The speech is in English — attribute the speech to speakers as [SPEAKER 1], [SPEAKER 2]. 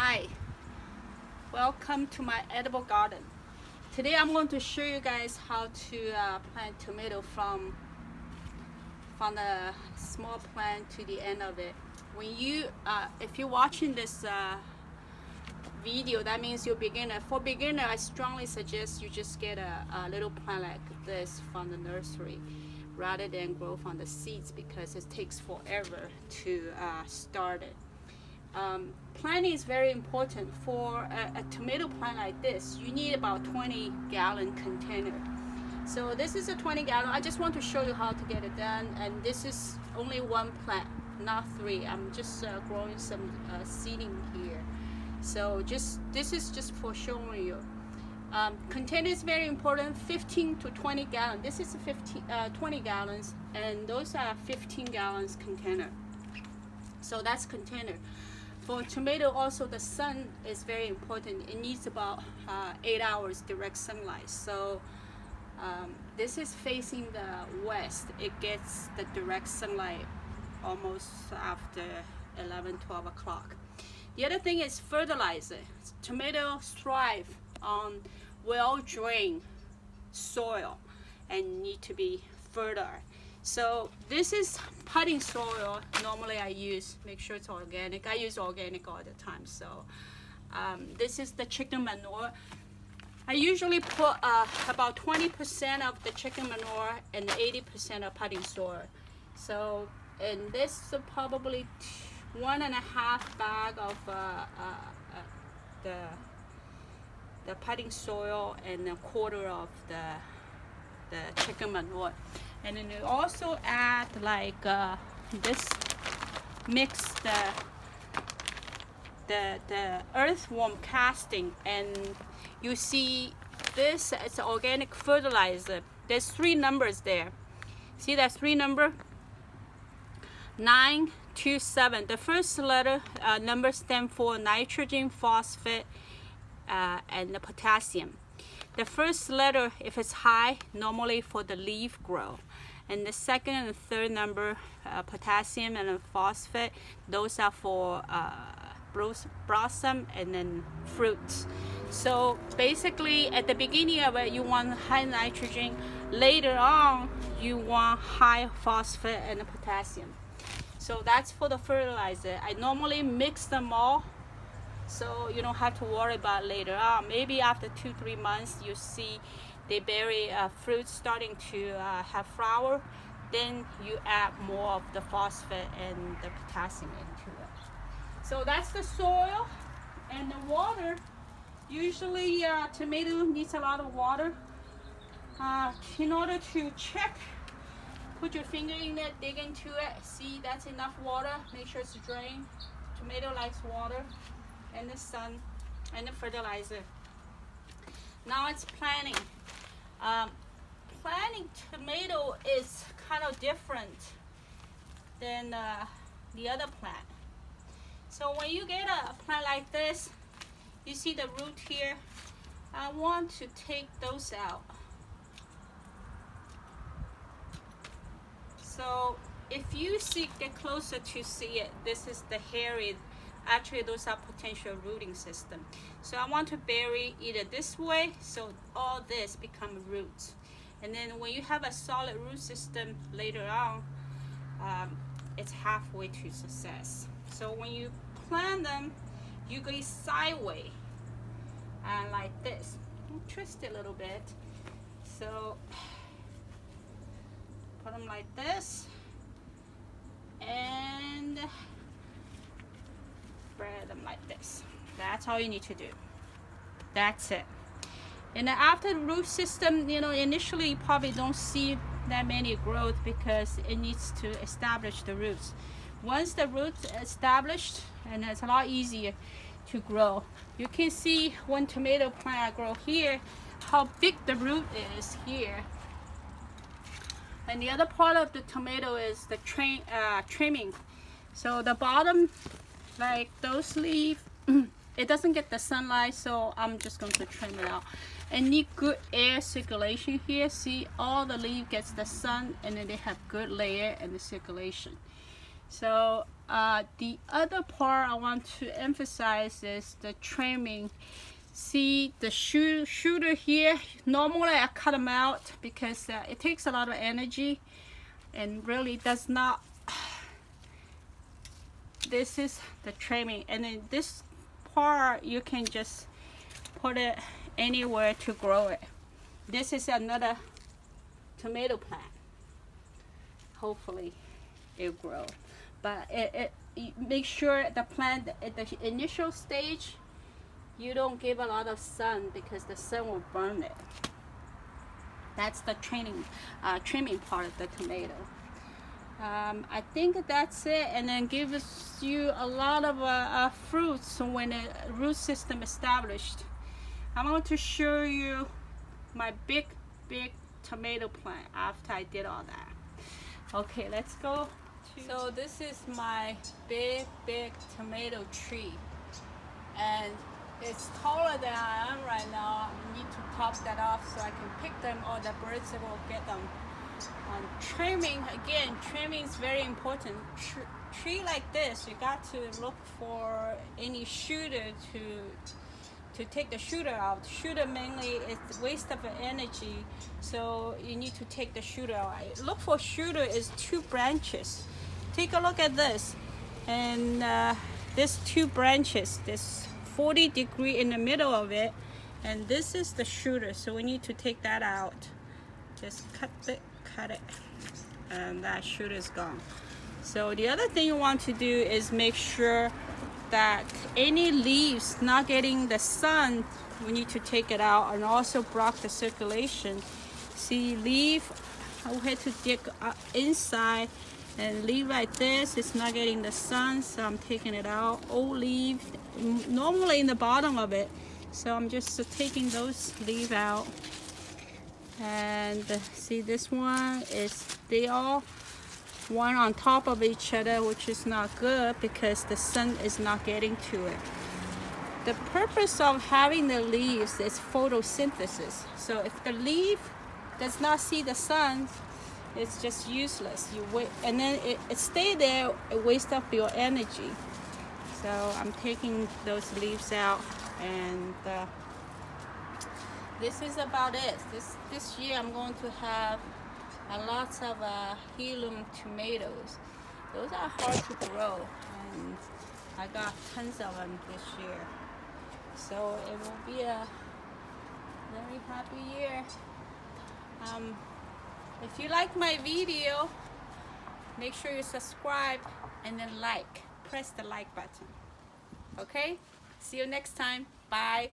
[SPEAKER 1] Hi, welcome to my edible garden. Today I'm going to show you guys how to plant tomato from the small plant to the end of it. When you if you're watching this video, that means you're beginner. For beginner, I strongly suggest you just get a little plant like this from the nursery rather than grow from the seeds, because it takes forever to start it. Planting is very important. For a tomato plant like this, you need about 20-gallon container. So this is a 20-gallon. I just want to show you how to get it done, and this is only one plant, not three. I'm just growing some seeding here. So this is just for showing you. Container is very important. 15 to 20 gallons. This is 20 gallons, and those are 15 gallons container. So that's container. For tomato also, the sun is very important. It needs about 8 hours direct sunlight. So this is facing the west. It gets the direct sunlight almost after 11-12 o'clock. The other thing is fertilizer. Tomatoes thrive on well-drained soil and need to be fertile. So this is potting soil. Normally I use, make sure it's organic. I use organic all the time. So this is the chicken manure. I usually put about 20% of the chicken manure and 80% of potting soil. So, and this is probably 1.5 bag of the potting soil and a quarter of the chicken manure. And then you also add like this, mix the earthworm casting, and you see this, it's organic fertilizer. There's 3 numbers there. See that 3 number? 9 to 7. The first letter number stand for nitrogen, phosphate, and the potassium. The first letter, if it's high, normally for the leaf grow. And the second and the third number, potassium and phosphate, those are for blossom and then fruits. So basically at the beginning of it, you want high nitrogen. Later on, you want high phosphate and potassium. So that's for the fertilizer. I normally mix them all, so you don't have to worry about later on. Maybe after 2-3 months, you see they berry fruits starting to have flower. Then you add more of the phosphate and the potassium into it. So that's the soil and the water. Usually tomato needs a lot of water. In order to check, put your finger in it, dig into it, see that's enough water, make sure it's drained. Tomato likes water and the sun and the fertilizer. Now it's planting. Planting tomato is kind of different than the other plant. So when you get a plant like this, you see the root here. I want to take those out. So if you get closer to see it, this is the hairy. Actually, those are potential rooting system. So I want to bury either this way, so all this become roots. And then when you have a solid root system later on, it's halfway to success. So when you plant them, you go sideways and like this. Twist it a little bit. So put them like this and spread them like this. That's all you need to do. That's it. And then after the root system, initially you probably don't see that many growth because it needs to establish the roots. Once the roots established, and it's a lot easier to grow. You can see one tomato plant I grow here, how big the root is here. And the other part of the tomato is the trimming. So the bottom, like those leaves, it doesn't get the sunlight, so I'm just going to trim it out. And need good air circulation here. See, all the leaf gets the sun, and then they have good layer and the circulation. So the other part I want to emphasize is the trimming. See the shooter here, normally I cut them out because it takes a lot of energy and really does not. This is the trimming, and then this part you can just put it anywhere to grow it. This is another tomato plant. Hopefully it'll grow, but make sure the plant at the initial stage you don't give a lot of sun because the sun will burn it. That's the trimming part of the tomato. I think that's it, and then gives you a lot of fruits when the root system established. I'm going to show you my big tomato plant after I did all that. Okay, let's go. So this is my big tomato tree, and it's taller than I am right now. I need to top that off so I can pick them, or the birds will get them. Trimming, again, trimming is very important. Tree like this, you got to look for any shooter to take the shooter out. Shooter mainly is waste of energy, so you need to take the shooter out. Look for shooter is 2 branches. Take a look at this, and there's 2 branches. There's 40 degree in the middle of it, and this is the shooter, so we need to take that out. Just cut it, and that shooter is gone. So the other thing you want to do is make sure that any leaves not getting the sun, we need to take it out, and also block the circulation. See, leaf, I had to dig inside, and leaf like this, it's not getting the sun, so I'm taking it out. Old leaf, normally in the bottom of it, so I'm just taking those leaves out. And see, this one is, they all one on top of each other, which is not good because the sun is not getting to it. The purpose of having the leaves is photosynthesis. So if the leaf does not see the sun, it's just useless. You wait, and then it stay there, it wastes up your energy. So I'm taking those leaves out, and this is about it. This year I'm going to have lots of heirloom tomatoes. Those are hard to grow, and I got tons of them this year. So it will be a very happy year. If you like my video, make sure you subscribe and then press the like button. Okay? See you next time. Bye.